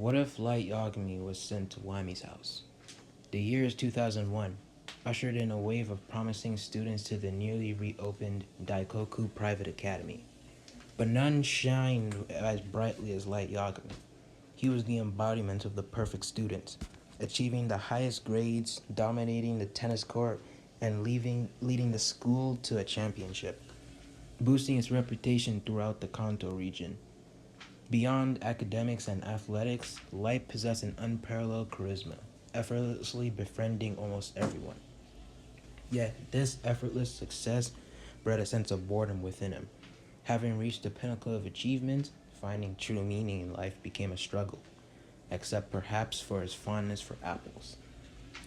What if light yagami was sent to Wammy's house? The year is 2001, ushered in a wave of promising students to the newly reopened Daikoku Private Academy. But none shined as brightly as Light Yagami. He was the embodiment of the perfect student, achieving the highest grades, dominating the tennis court, and leading the school to a championship, boosting its reputation throughout the Kanto region. Beyond academics and athletics, Light possessed an unparalleled charisma, effortlessly befriending almost everyone. Yet, this effortless success bred a sense of boredom within him. Having reached the pinnacle of achievement, finding true meaning in life became a struggle, except perhaps for his fondness for apples.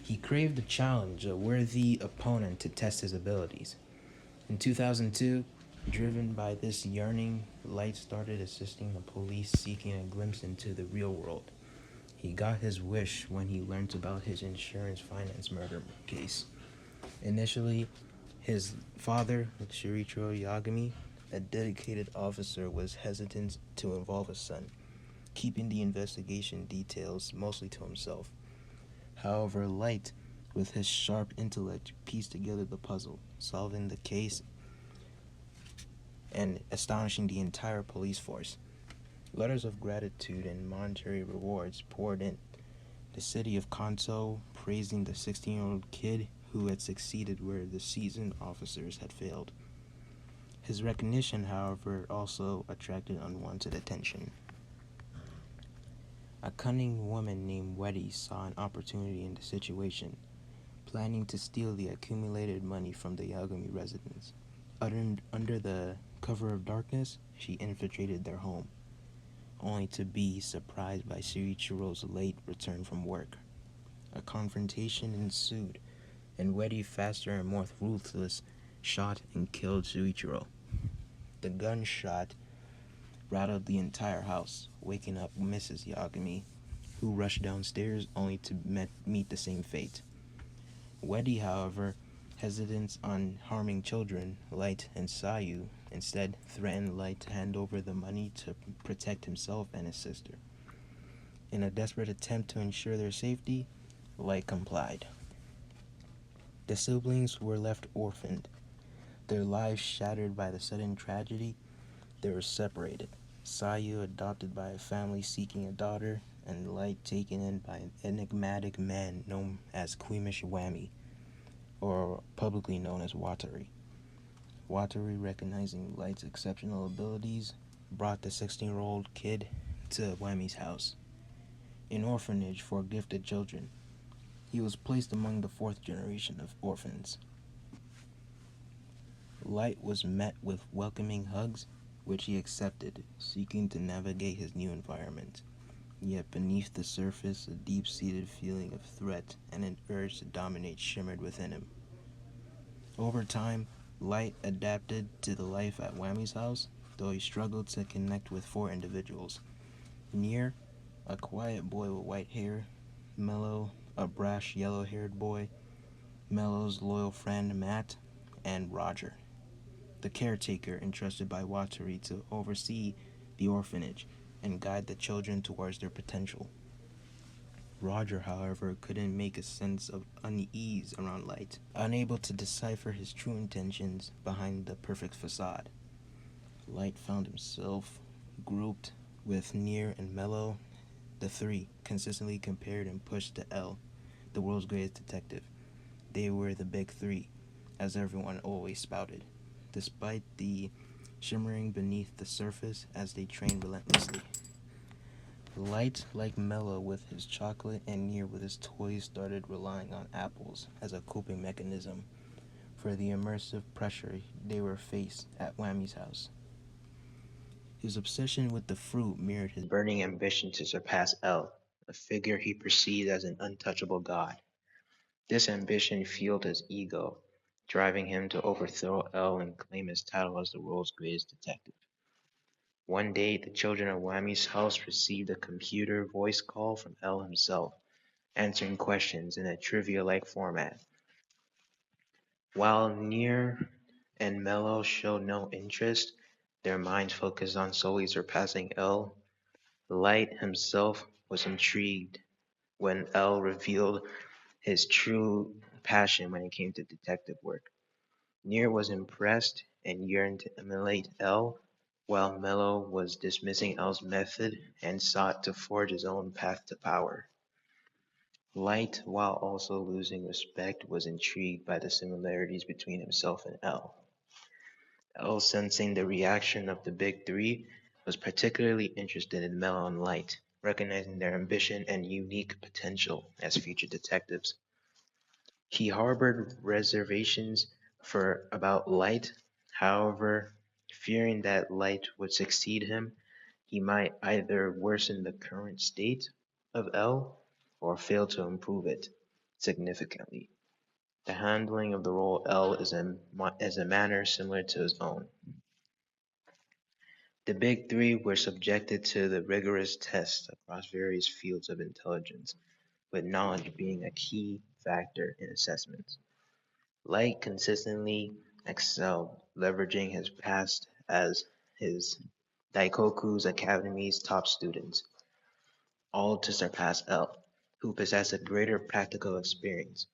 He craved a challenge, a worthy opponent to test his abilities. In 2002, driven by this yearning, Light started assisting the police seeking a glimpse into the real world. He got his wish when he learned about his insurance finance murder case. Initially, his father, Shirichiro Yagami, a dedicated officer, was hesitant to involve his son, keeping the investigation details mostly to himself. However, Light, with his sharp intellect, pieced together the puzzle, solving the case and astonishing the entire police force. Letters of gratitude and monetary rewards poured in. The city of Kanto praising the 16-year-old kid who had succeeded where the seasoned officers had failed. His recognition, however, also attracted unwanted attention. A cunning woman named Weddy saw an opportunity in the situation, planning to steal the accumulated money from the Yagami residents. Under the cover of darkness, she infiltrated their home, only to be surprised by Shirichiro's late return from work. A confrontation ensued, and Weddy, faster and more ruthless, shot and killed Shirichiro. The gunshot rattled the entire house, waking up Mrs. Yagami, who rushed downstairs only to meet the same fate. Weddy, however, hesitant on harming children, Light and Sayu, instead threatened Light to hand over the money to protect himself and his sister. In a desperate attempt to ensure their safety, Light complied. The siblings were left orphaned, their lives shattered by the sudden tragedy. They were separated. Sayu adopted by a family seeking a daughter, and Light taken in by an enigmatic man known as Queemish Wammy, or publicly known as Watari. Watari, recognizing Light's exceptional abilities, brought the 16-year-old kid to Wammy's house, an orphanage for gifted children. He was placed among the fourth generation of orphans. Light was met with welcoming hugs, which he accepted, seeking to navigate his new environment. Yet beneath the surface, a deep-seated feeling of threat and an urge to dominate shimmered within him. Over time, Light adapted to the life at Wammy's house, though he struggled to connect with four individuals. Near, a quiet boy with white hair; Mellow, a brash yellow-haired boy; Mellow's loyal friend Matt; and Roger, the caretaker entrusted by Watari to oversee the orphanage and guide the children towards their potential. Roger, however, couldn't make a sense of unease around Light, unable to decipher his true intentions behind the perfect facade. Light found himself grouped with Near and Mellow, the three consistently compared and pushed to L, the world's greatest detective. They were the big three, as everyone always spouted, despite the shimmering beneath the surface as they trained relentlessly. Light, like Mellow with his chocolate, and Near with his toys, started relying on apples as a coping mechanism for the immersive pressure they were faced at Wammy's house. His obsession with the fruit mirrored his burning ambition to surpass L, a figure he perceived as an untouchable god. This ambition fueled his ego, driving him to overthrow L and claim his title as the world's greatest detective. One day, the children of Wammy's house received a computer voice call from L himself, answering questions in a trivia-like format. While Near and Mellow showed no interest, their minds focused on solely surpassing L. Light himself was intrigued when L revealed his true passion when it came to detective work. Near was impressed and yearned to emulate L, while Mello was dismissing L's method and sought to forge his own path to power. Light, while also losing respect, was intrigued by the similarities between himself and L. L, sensing the reaction of the Big Three, was particularly interested in Mello and Light, recognizing their ambition and unique potential as future detectives. He harbored reservations for about Light, however, fearing that Light would succeed him, he might either worsen the current state of L or fail to improve it significantly. The handling of the role L is a manner similar to his own. The Big Three were subjected to the rigorous tests across various fields of intelligence, with knowledge being a key factor in assessments. Light consistently excelled, leveraging his past as his Daikoku's Academy's top students, all to surpass L, who possessed a greater practical experience.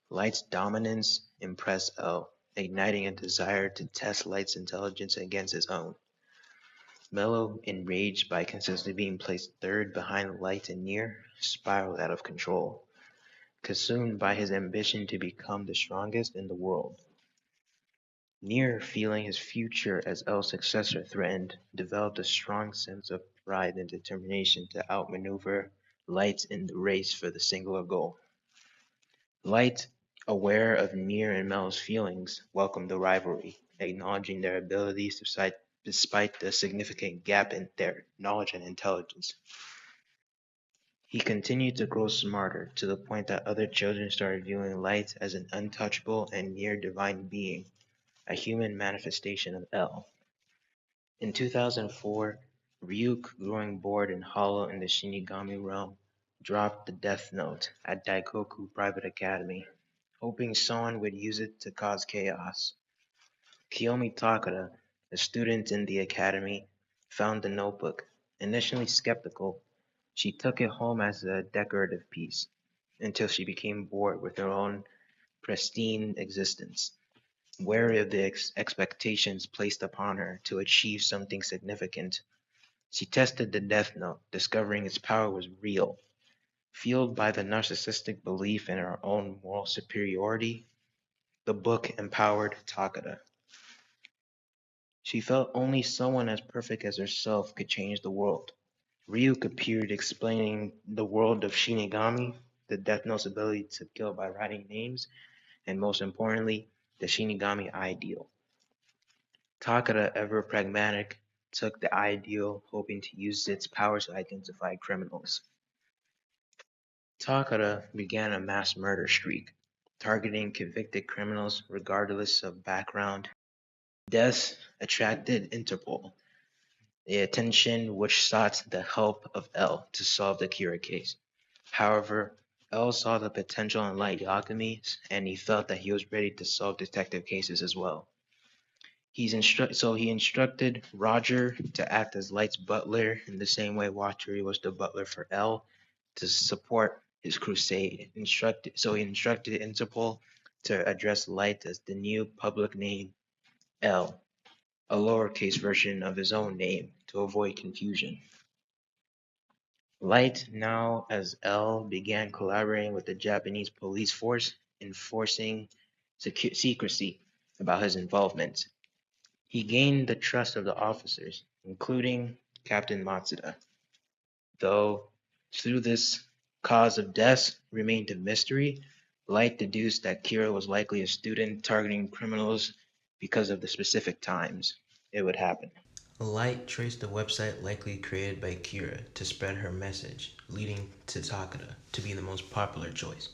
Light's dominance impressed L, igniting a desire to test Light's intelligence against his own. Mello, enraged by consistently being placed third behind Light and Near, spiraled out of control, consumed by his ambition to become the strongest in the world. Near, feeling his future as L's successor threatened, developed a strong sense of pride and determination to outmaneuver Light in the race for the singular goal. Light, aware of Near and Mel's feelings, welcomed the rivalry, acknowledging their abilities despite the significant gap in their knowledge and intelligence. He continued to grow smarter, to the point that other children started viewing Light as an untouchable and near divine being, a human manifestation of L. In 2004, Ryuk, growing bored and hollow in the Shinigami realm, dropped the Death Note at Daikoku Private Academy, hoping someone would use it to cause chaos. Kiyomi Takada, a student in the academy, found the notebook. Initially skeptical, she took it home as a decorative piece, until she became bored with her own pristine existence. Wary of the expectations placed upon her to achieve something significant, she tested the Death Note, discovering its power was real. Fueled by the narcissistic belief in her own moral superiority, the book empowered Takada. She felt only someone as perfect as herself could change the world. Ryuk appeared, explaining the world of Shinigami, the Death Note's ability to kill by writing names, and most importantly, the Shinigami ideal. Takada, ever pragmatic, took the ideal, hoping to use its power to identify criminals. Takada began a mass murder streak, targeting convicted criminals regardless of background. Deaths attracted Interpol, the attention which sought the help of L to solve the Kira case. However, L saw the potential in light yagami, and he felt that he was ready to solve detective cases as well. So he instructed Roger to act as Light's butler in the same way Watari was the butler for L to support his crusade. So he instructed Interpol to address Light as the new public name L, a lowercase version of his own name to avoid confusion. Light, now as L, began collaborating with the Japanese police force, enforcing secrecy about his involvement. He gained the trust of the officers, including Captain Matsuda, though through this cause of death remained a mystery. Light deduced that Kira was likely a student targeting criminals because of the specific times it would happen. Light traced the website likely created by Kira to spread her message, leading to Takada to be the most popular choice,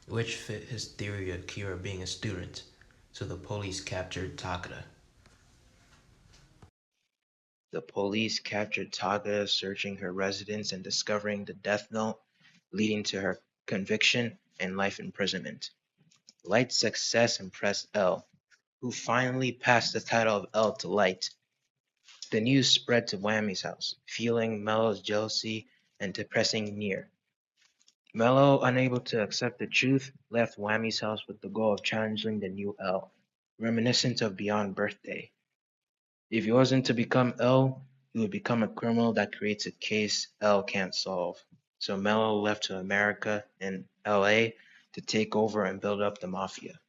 which fit his theory of Kira being a student, so the police captured Takada. The police captured Takada, searching her residence and discovering the death note, leading to her conviction and life imprisonment. Light's success impressed L, who finally passed the title of L to Light. The news spread to Wammy's house, fueling Mello's jealousy and depressing near. Mello, unable to accept the truth, left Wammy's house with the goal of challenging the new L, reminiscent of Beyond Birthday. If he wasn't to become L, he would become a criminal that creates a case L can't solve. So Mello left to America and LA to take over and build up the mafia.